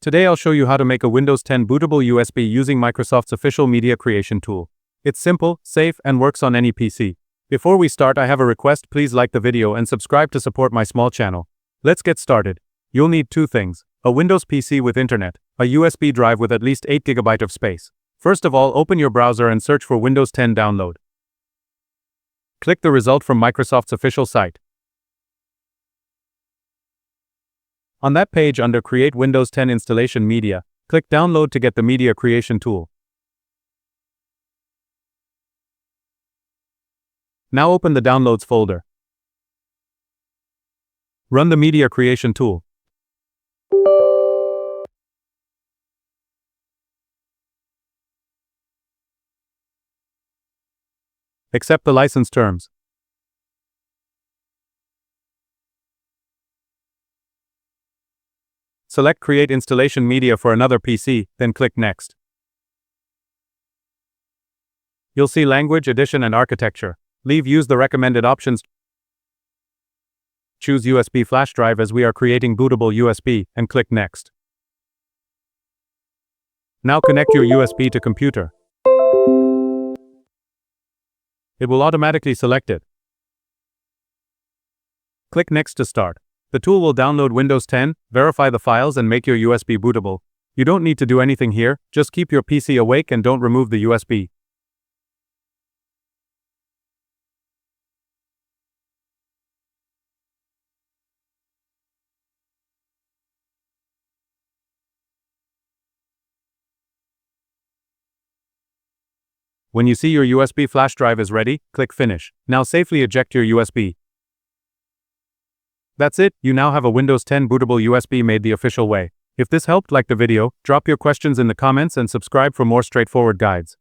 Today I'll show you how to make a Windows 10 bootable USB using Microsoft's official media creation tool. It's simple, safe, and works on any PC. Before we start, I have a request: please like the video and subscribe to support my small channel. Let's get started. You'll need two things: a Windows PC with internet, a USB drive with at least 8 GB of space. First of all, open your browser and search for Windows 10 download. Click the result from Microsoft's official site. On that page, under Create Windows 10 Installation Media, click Download to get the media creation tool. Now open the Downloads folder. Run the media creation tool. Accept the license terms. Select Create Installation Media for another PC, then click Next. You'll see Language, Edition, and Architecture. Use the recommended options. Choose USB flash drive as we are creating bootable USB, and click Next. Now connect your USB to computer. It will automatically select it. Click Next to start. The tool will download Windows 10, verify the files, and make your USB bootable. You don't need to do anything here, just keep your PC awake and don't remove the USB. When you see your USB flash drive is ready, click Finish. Now safely eject your USB. That's it, you now have a Windows 10 bootable USB made the official way. If this helped, like the video, drop your questions in the comments and subscribe for more straightforward guides.